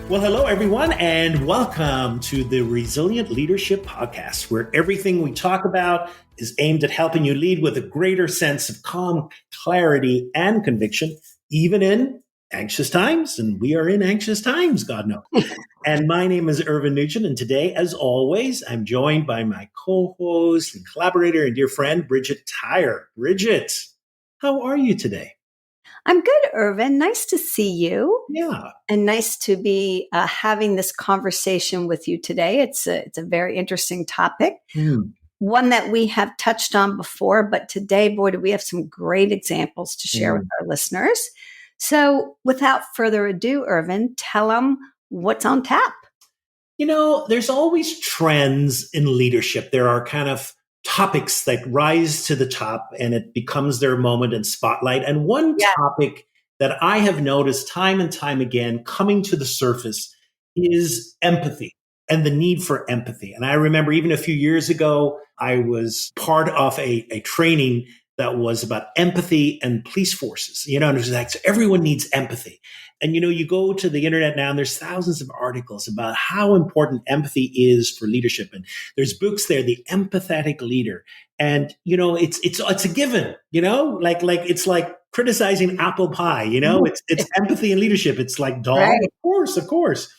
Well, hello, everyone, and welcome to the Resilient Leadership Podcast, where everything we talk about is aimed at helping you lead with a greater sense of calm, clarity, and conviction, even in anxious times. And we are in anxious times, God knows. And my name is Irvine Nugent, and today, as always, I'm joined by my co-host and collaborator and dear friend, Bridget Tyre. Bridget, how are you today? I'm good, Irvine. Nice to see you. Yeah. And nice to be having this conversation with you today. It's a very interesting topic, one that we have touched on before, but today, boy, do we have some great examples to share with our listeners. So without further ado, Irvine, tell them what's on tap. You know, there's always trends in leadership. There are kind of topics that rise to the top and it becomes their moment and spotlight. And one topic that I have noticed time and time again coming to the surface is empathy and the need for empathy. And I remember even a few years ago, I was part of a training that was about empathy and police forces. You know, and it was like, so everyone needs empathy. And, you know, you go to the internet now and there's thousands of articles about how important empathy is for leadership. And there's books there, The Empathetic Leader. And, you know, it's a given, you know, like it's like criticizing apple pie, you know, it's empathy and leadership. It's like, dog, right. Of course.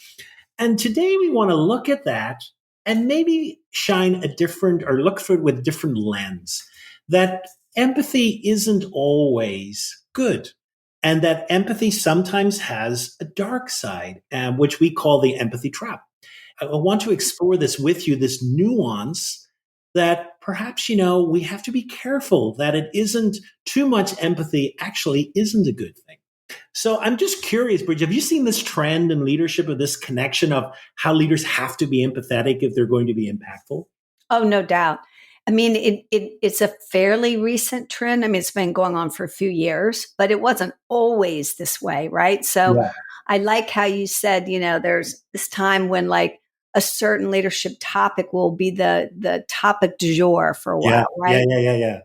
And today we want to look at that and maybe shine a different or look for it with a different lens, that empathy isn't always good. And that empathy sometimes has a dark side, which we call the empathy trap. I want to explore this with you, this nuance that perhaps, you know, we have to be careful that it isn't too much empathy actually isn't a good thing. So I'm just curious, Bridget, have you seen this trend in leadership of this connection of how leaders have to be empathetic if they're going to be impactful? Oh, no doubt. I mean, it's a fairly recent trend. I mean, it's been going on for a few years, but it wasn't always this way, right? So I like how you said, you know, there's this time when like a certain leadership topic will be the topic du jour for a while, right? Yeah.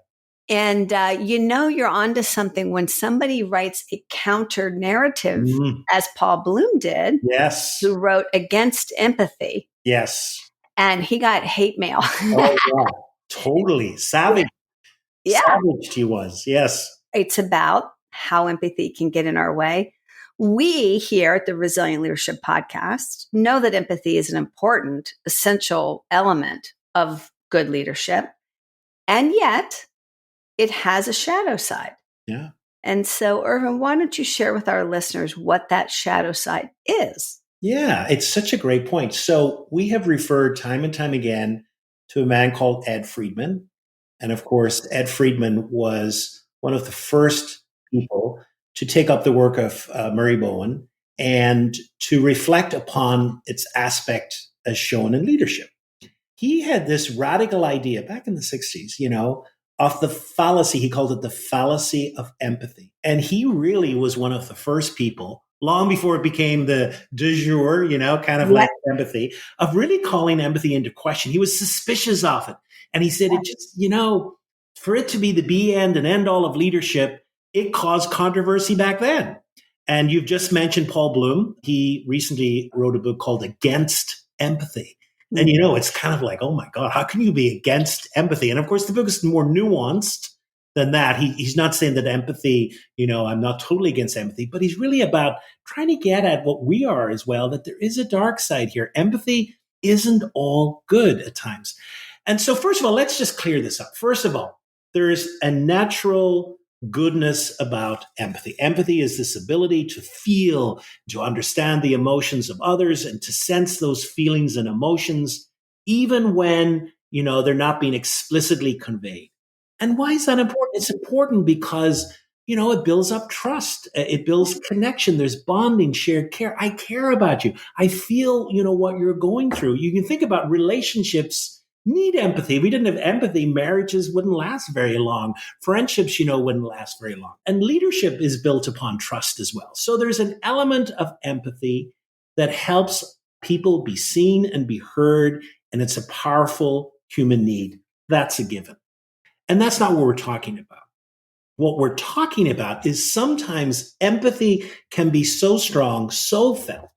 And you know you're onto something when somebody writes a counter narrative, as Paul Bloom did. Yes. Who wrote Against Empathy. Yes. And he got hate mail. Oh, yeah. Totally. Savage. Yeah. Savage he was. Yes. It's about how empathy can get in our way. We here at the Resilient Leadership Podcast know that empathy is an important, essential element of good leadership. And yet it has a shadow side. Yeah. And so, Irvine, why don't you share with our listeners what that shadow side is? Yeah, it's such a great point. So we have referred time and time again to a man called Ed Friedman. And of course, Ed Friedman was one of the first people to take up the work of Mary Barra and to reflect upon its aspect as shown in leadership. He had this radical idea back in the 60s, you know, of the fallacy. He called it the fallacy of empathy. And he really was one of the first people, long before it became the du jour, you know, kind of like empathy, of really calling empathy into question. He was suspicious of it. And he said, it just, you know, for it to be the be end and end all of leadership, it caused controversy back then. And you've just mentioned Paul Bloom. He recently wrote a book called Against Empathy. And, you know, it's kind of like, oh, my God, how can you be against empathy? And, of course, the book is more nuanced than that. He's not saying that empathy, you know, I'm not totally against empathy, but he's really about trying to get at what we are as well, that there is a dark side here. Empathy isn't all good at times. And so, first of all, let's just clear this up. First of all, there is a natural goodness about empathy. Empathy is this ability to feel, to understand the emotions of others and to sense those feelings and emotions, even when, you know, they're not being explicitly conveyed. And why is that important? It's important because, you know, it builds up trust. It builds connection. There's bonding, shared care. I care about you. I feel, you know, what you're going through. You can think about relationships need empathy. If we didn't have empathy, marriages wouldn't last very long. Friendships, you know, wouldn't last very long. And leadership is built upon trust as well. So there's an element of empathy that helps people be seen and be heard. And it's a powerful human need. That's a given. And that's not what we're talking about. What we're talking about is sometimes empathy can be so strong, so felt,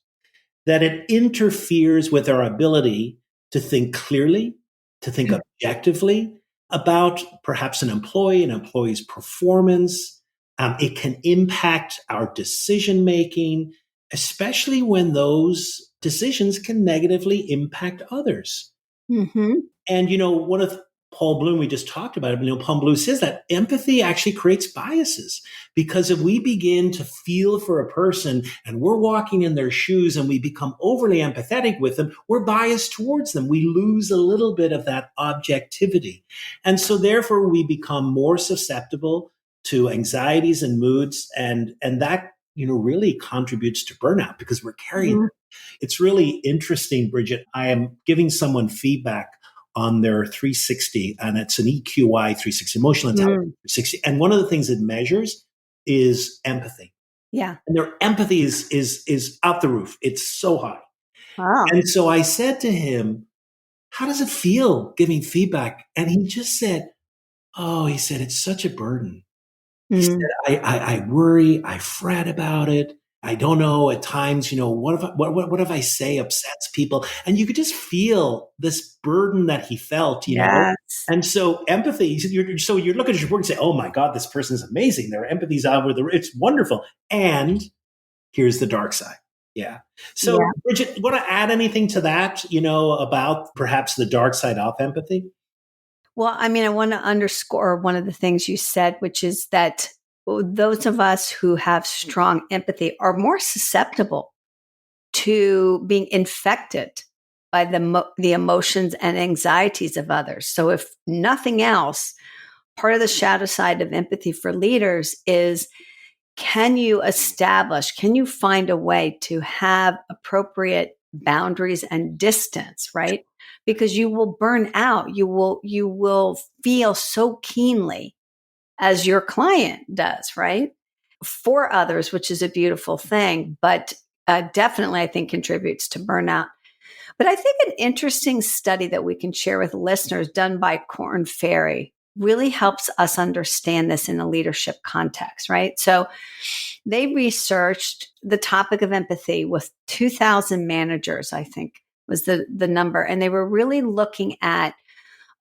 that it interferes with our ability to think clearly, to think objectively about perhaps an employee's performance. It can impact our decision making, especially when those decisions can negatively impact others. Mm-hmm. And, one of Paul Bloom, we just talked about it, Paul Bloom says that empathy actually creates biases, because if we begin to feel for a person and we're walking in their shoes and we become overly empathetic with them, we're biased towards them. We lose a little bit of that objectivity. And so therefore we become more susceptible to anxieties and moods. And that, really contributes to burnout because we're carrying it. It's really interesting, Bridget. I am giving someone feedback on their 360, and it's an EQI 360, emotional intelligence 360. And one of the things it measures is empathy. Yeah. And their empathy is out the roof. It's so high. Wow. And so I said to him, how does it feel giving feedback? And he just said, he said, it's such a burden. He said, I worry, I fret about it. I don't know at times, what if I say upsets people? And you could just feel this burden that he felt, Yes. And so empathy, so you look at your work and say, oh my God, this person is amazing. Their empathy's over it's wonderful. And here's the dark side. Yeah. So Bridget, want to add anything to that, about perhaps the dark side of empathy? Well, I want to underscore one of the things you said, which is that those of us who have strong empathy are more susceptible to being infected by the emotions and anxieties of others. So if nothing else, part of the shadow side of empathy for leaders is, can you find a way to have appropriate boundaries and distance, right? Because you will burn out. You will feel so keenly as your client does, right? For others, which is a beautiful thing, but definitely I think contributes to burnout. But I think an interesting study that we can share with listeners done by Korn Ferry really helps us understand this in a leadership context, right? So they researched the topic of empathy with 2,000 managers, I think was the number. And they were really looking at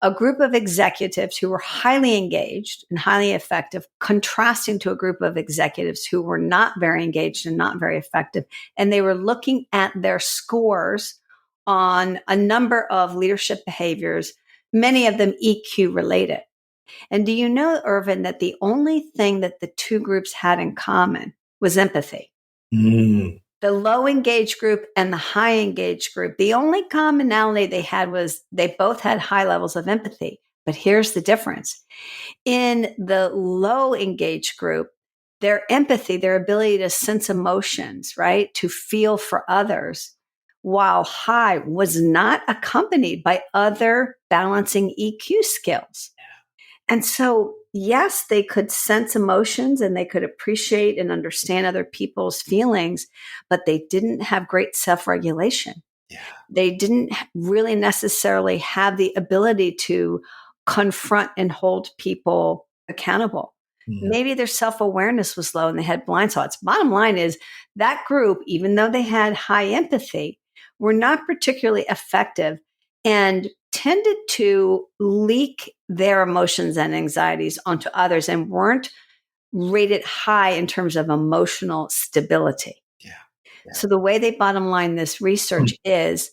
a group of executives who were highly engaged and highly effective, contrasting to a group of executives who were not very engaged and not very effective. And they were looking at their scores on a number of leadership behaviors, many of them EQ related. And do you know, Irvine, that the only thing that the two groups had in common was empathy? The low engaged group and the high engaged group, the only commonality they had was they both had high levels of empathy. But here's the difference. In the low engaged group, their empathy, their ability to sense emotions, right, to feel for others, while high, was not accompanied by other balancing EQ skills. And so, yes, they could sense emotions and they could appreciate and understand other people's feelings, but they didn't have great self-regulation. Yeah. They didn't really necessarily have the ability to confront and hold people accountable. Yeah. Maybe their self-awareness was low and they had blind spots. Bottom line is that group, even though they had high empathy, were not particularly effective and tended to leak their emotions and anxieties onto others and weren't rated high in terms of emotional stability. Yeah. So the way they bottom line this research is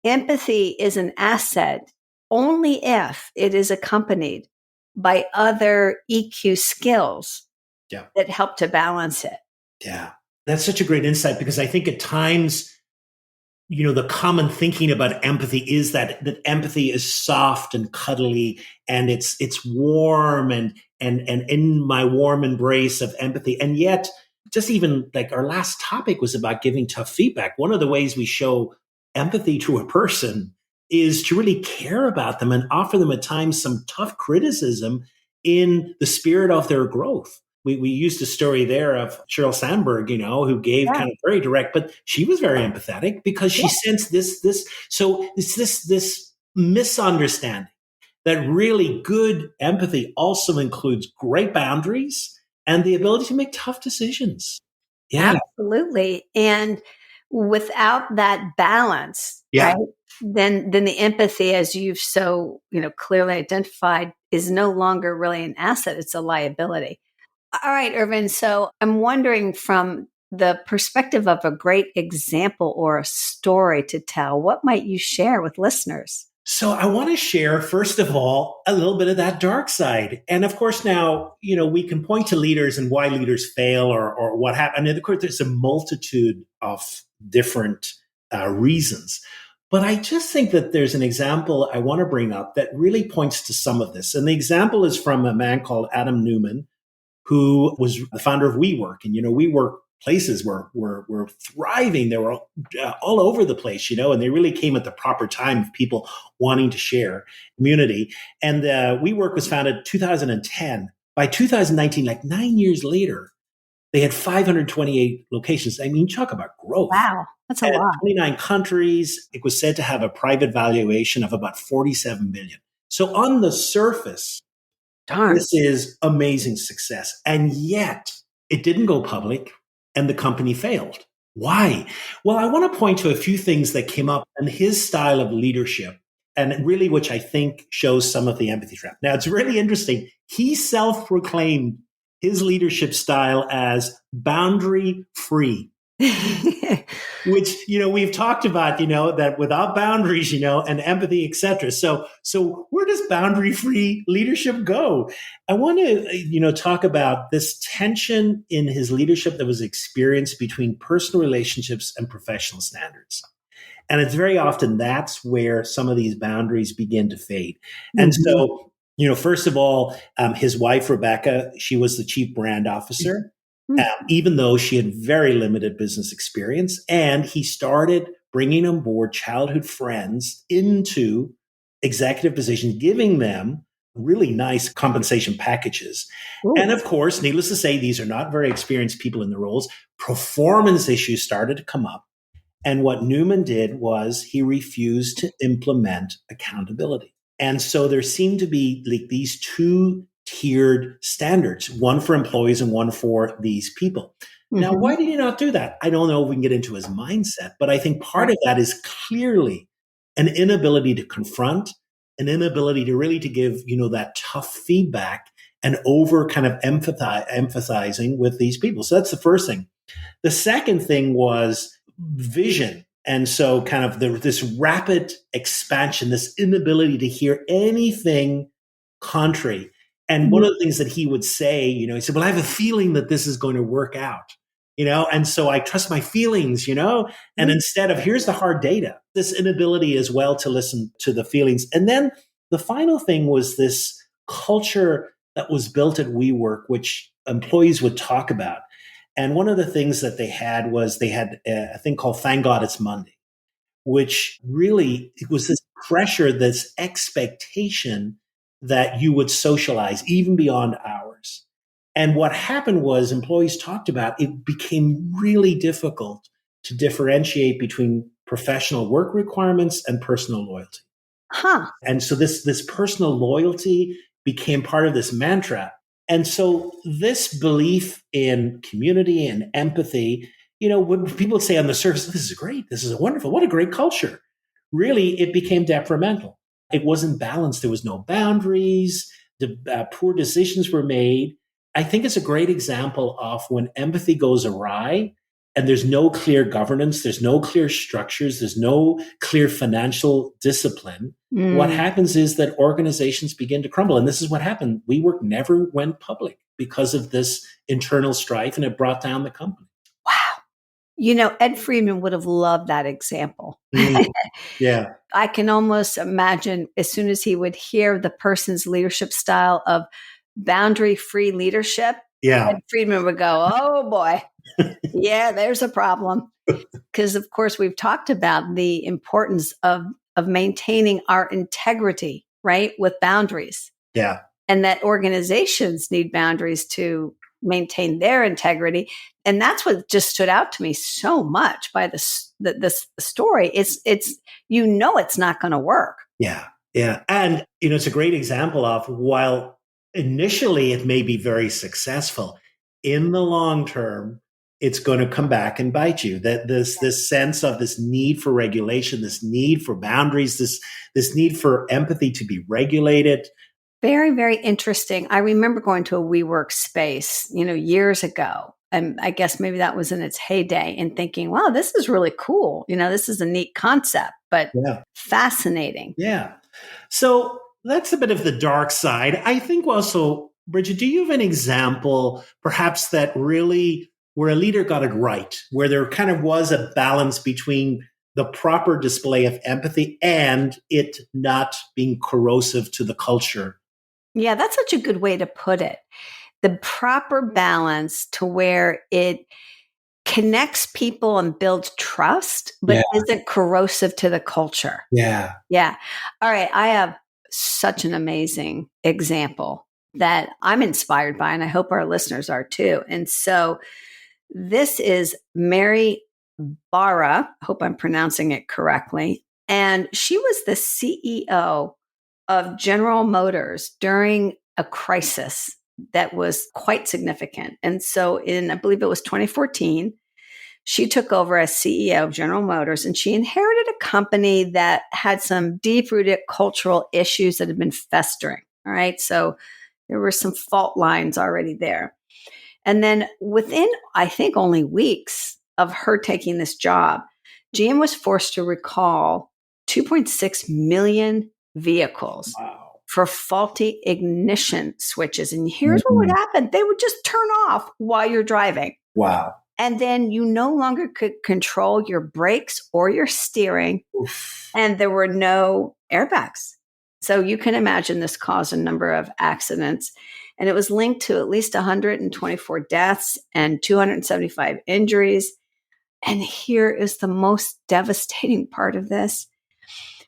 empathy is an asset only if it is accompanied by other EQ skills that help to balance it. Yeah. That's such a great insight, because I think at times, the common thinking about empathy is that empathy is soft and cuddly, and it's warm and in my warm embrace of empathy. And yet, just even like our last topic was about giving tough feedback. One of the ways we show empathy to a person is to really care about them and offer them at times some tough criticism in the spirit of their growth. We used a story there of Sheryl Sandberg, who gave kind of very direct, but she was very empathetic because she sensed this. So it's this misunderstanding that really good empathy also includes great boundaries and the ability to make tough decisions. Yeah, absolutely. And without that balance, Yeah. right? Then the empathy, as you've so clearly identified, is no longer really an asset; it's a liability. All right, Irvin. So I'm wondering, from the perspective of a great example or a story to tell, what might you share with listeners? So I want to share, first of all, a little bit of that dark side. And of course, now, we can point to leaders and why leaders fail or what happened. And of course, there's a multitude of different reasons. But I just think that there's an example I want to bring up that really points to some of this. And the example is from a man called Adam Neumann, who was the founder of WeWork. And, WeWork places were thriving. They were all over the place, and they really came at the proper time of people wanting to share community. And WeWork was founded 2010. By 2019, like 9 years later, they had 528 locations. I mean, talk about growth. Wow, that's a lot. 29 countries. It was said to have a private valuation of about 47 billion. So on the surface, Darn. this is amazing success. And yet it didn't go public and the company failed. Why? Well, I want to point to a few things that came up in his style of leadership, and really, which I think shows some of the empathy trap. Now, it's really interesting. He self-proclaimed his leadership style as boundary free. Which, we've talked about, that without boundaries, and empathy, etc. So where does boundary free leadership go? I want to, talk about this tension in his leadership that was experienced between personal relationships and professional standards. And it's very often that's where some of these boundaries begin to fade. And so, first of all, his wife, Rebecca, she was the chief brand officer. Even though she had very limited business experience. And he started bringing on board childhood friends into executive positions, giving them really nice compensation packages. Ooh. And of course, needless to say, these are not very experienced people in the roles. Performance issues started to come up. And what Neumann did was he refused to implement accountability. And so there seemed to be like these two tiered standards, one for employees and one for these people. Now, why did he not do that? I don't know if we can get into his mindset, but I think part of that is clearly an inability to confront, an inability to really to give, that tough feedback and over kind of empathizing with these people. So that's the first thing. The second thing was vision. And so kind of this rapid expansion, this inability to hear anything contrary. And one of the things that he would say, he said, well, I have a feeling that this is going to work out, and so I trust my feelings, and instead of here's the hard data, this inability as well to listen to the feelings. And then the final thing was this culture that was built at WeWork, which employees would talk about. And one of the things that they had was they had a thing called Thank God It's Monday, which really it was this pressure, this expectation that you would socialize even beyond hours. And what happened was employees talked about it became really difficult to differentiate between professional work requirements and personal loyalty. And so this personal loyalty became part of this mantra. And so this belief in community and empathy, when people say on the surface, this is great, this is wonderful, what a great culture. Really, it became detrimental. It wasn't balanced. There was no boundaries. Poor decisions were made. I think it's a great example of when empathy goes awry and there's no clear governance, there's no clear structures, there's no clear financial discipline. What happens is that organizations begin to crumble. And this is what happened. WeWork never went public because of this internal strife, and it brought down the company. Wow. Ed Friedman would have loved that example. Yeah. I can almost imagine as soon as he would hear the person's leadership style of boundary-free leadership, Ed Friedman would go, oh boy, yeah, there's a problem. Because of course we've talked about the importance of maintaining our integrity, right? With boundaries. Yeah. And that organizations need boundaries to maintain their integrity. And that's what just stood out to me so much by this story. It's it's not going to work. Yeah. Yeah. And, it's a great example of while initially it may be very successful, in the long term, it's going to come back and bite you. That this sense of this need for regulation, this need for boundaries, this need for empathy to be regulated. Very, very interesting. I remember going to a WeWork space, years ago. And I guess maybe that was in its heyday, and thinking, wow, this is really cool. This is a neat concept, but fascinating. Yeah. So that's a bit of the dark side. I think also, Bridget, do you have an example perhaps that really where a leader got it right, where there kind of was a balance between the proper display of empathy and it not being corrosive to the culture? Yeah, that's such a good way to put it. The proper balance to where it connects people and builds trust, but isn't corrosive to the culture. Yeah. Yeah. All right. I have such an amazing example that I'm inspired by, and I hope our listeners are too. And so this is Mary Barra. I hope I'm pronouncing it correctly. And she was the CEO of General Motors during a crisis that was quite significant. And so I believe it was 2014, she took over as CEO of General Motors, and she inherited a company that had some deep-rooted cultural issues that had been festering. All right. So there were some fault lines already there. And then within, I think, only weeks of her taking this job, GM was forced to recall 2.6 million vehicles for faulty ignition switches. And here's what would happen. They would just turn off while you're driving. Wow. And then you no longer could control your brakes or your steering. Oof. And there were no airbags. So you can imagine this caused a number of accidents. And it was linked to at least 124 deaths and 275 injuries. And here is the most devastating part of this,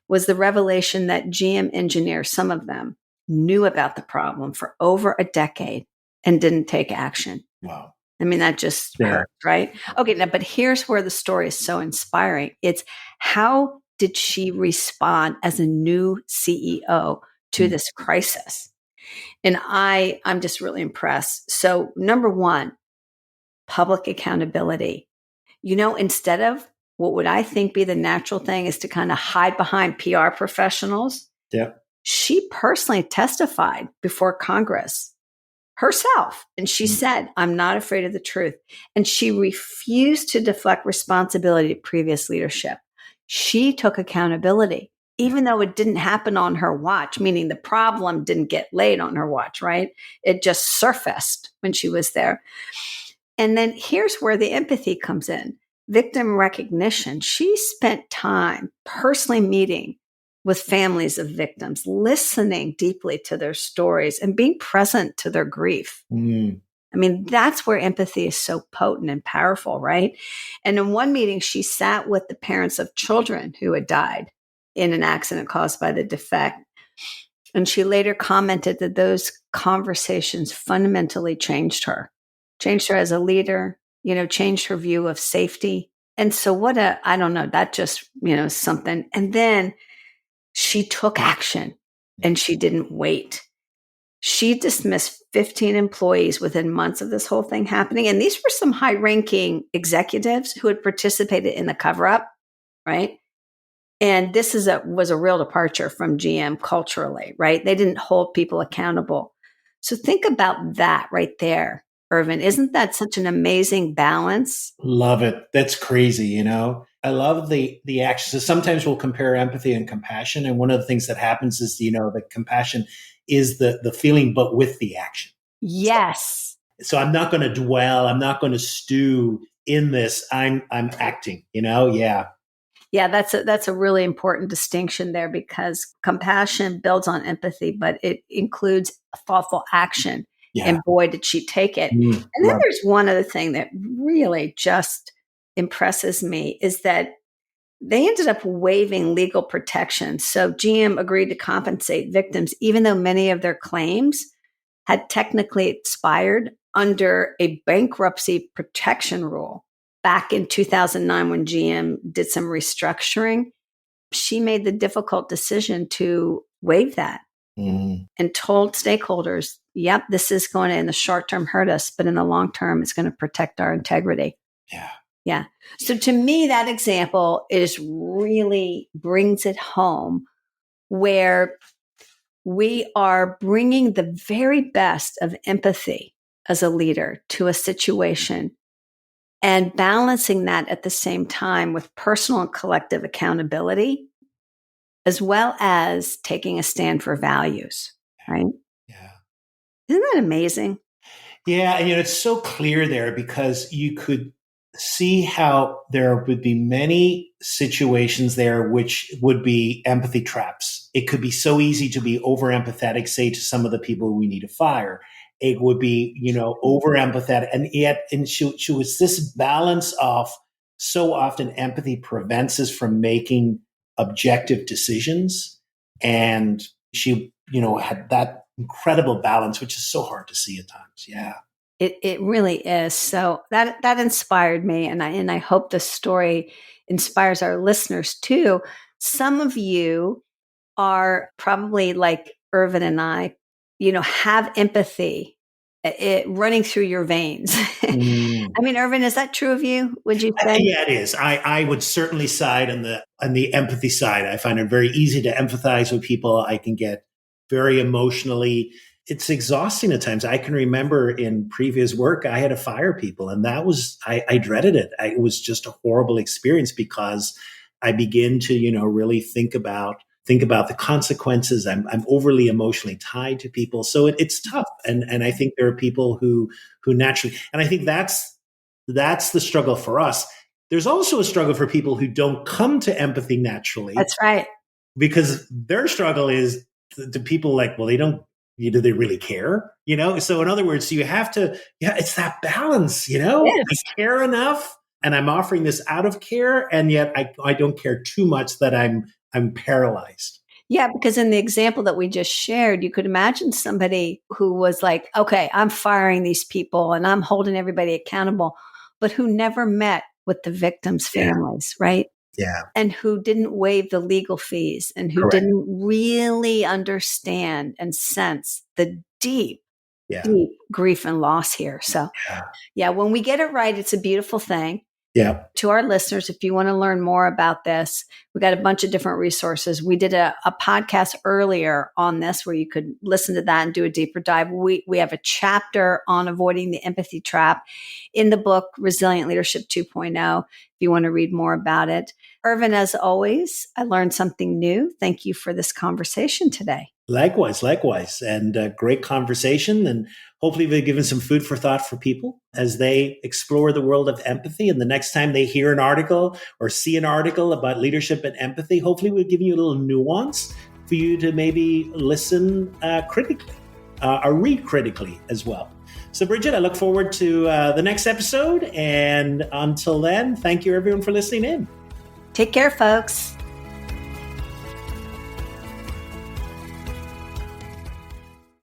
was the revelation that GM engineers, some of them, knew about the problem for over a decade and didn't take action. Wow. I mean, that just hurts, right? Okay, now, but here's where the story is so inspiring. It's how did she respond as a new CEO to this crisis? And I'm just really impressed. So number one, public accountability. Instead of what would I think be the natural thing is to kind of hide behind PR professionals. Yeah. She personally testified before Congress herself. And she said, I'm not afraid of the truth. And she refused to deflect responsibility to previous leadership. She took accountability, even though it didn't happen on her watch, meaning the problem didn't get laid on her watch, right? It just surfaced when she was there. And then here's where the empathy comes in. Victim recognition. She spent time personally meeting with families of victims, listening deeply to their stories and being present to their grief. I mean, that's where empathy is so potent and powerful, right? And in one meeting, she sat with the parents of children who had died in an accident caused by the defect. And she later commented that those conversations fundamentally changed her as a leader, changed her view of safety. And so I don't know, that just, something. And then she took action and she didn't wait. She dismissed 15 employees within months of this whole thing happening. And these were some high-ranking executives who had participated in the cover-up, right? And this was a real departure from GM culturally, right? They didn't hold people accountable. So think about that right there, Irvine. Isn't that such an amazing balance? Love it. That's crazy, I love the action. So sometimes we'll compare empathy and compassion. And one of the things that happens is, the compassion is the feeling, but with the action. Yes. So I'm not going to dwell. I'm not going to stew in this. I'm acting, Yeah. Yeah, that's a really important distinction there, because compassion builds on empathy, but it includes thoughtful action. Yeah. And boy, did she take it. And then there's one other thing that really just impresses me is that they ended up waiving legal protection. So GM agreed to compensate victims, even though many of their claims had technically expired under a bankruptcy protection rule. Back in 2009, when GM did some restructuring, she made the difficult decision to waive that and told stakeholders, yep, this is going to, in the short term, hurt us, but in the long term, it's going to protect our integrity. Yeah. Yeah. So to me, that example is really brings it home where we are bringing the very best of empathy as a leader to a situation and balancing that at the same time with personal and collective accountability, as well as taking a stand for values, right? Yeah. Isn't that amazing? Yeah, and it's so clear there because you could see how there would be many situations there which would be empathy traps. It could be so easy to be over empathetic, say to some of the people we need to fire. It would be, over empathetic, and yet, she was this balance of so often empathy prevents us from making objective decisions, and she, had that incredible balance, which is so hard to see at times. Yeah. It really is. So that inspired me, and I hope the story inspires our listeners too. Some of you are probably like Irvine and I, have empathy running through your veins. I mean, Irvine, is that true of you? Would you say? Yeah, it is. I would certainly side on the empathy side. I find it very easy to empathize with people. I can get very emotionally. It's exhausting at times. I can remember in previous work, I had to fire people, and that was I dreaded it. It was just a horrible experience because I begin to really think about the consequences. I'm overly emotionally tied to people, so it's tough. And I think there are people who naturally, and I think that's the struggle for us. There's also a struggle for people who don't come to empathy naturally. That's right. Because their struggle is to people like, well, they don't, do they really care? So in other words, you have to, it's that balance, Yes. I care enough and I'm offering this out of care. And yet I don't care too much that I'm paralyzed. Yeah, because in the example that we just shared, you could imagine somebody who was like, okay, I'm firing these people and I'm holding everybody accountable, but who never met with the victims' families, right? Yeah. And who didn't waive the legal fees and who Correct. didn't really understand and sense the deep grief and loss here. So, when we get it right, it's a beautiful thing. Yeah. To our listeners, if you want to learn more about this, we got a bunch of different resources. We did a podcast earlier on this where you could listen to that and do a deeper dive. We have a chapter on avoiding the empathy trap in the book, Resilient Leadership 2.0, if you want to read more about it. Irvine, as always, I learned something new. Thank you for this conversation today. Likewise. And great conversation. And hopefully we've given some food for thought for people as they explore the world of empathy. And the next time they hear an article or see an article about leadership and empathy, hopefully we've given you a little nuance for you to maybe listen critically or read critically as well. So, Bridget, I look forward to the next episode. And until then, thank you everyone for listening in. Take care, folks.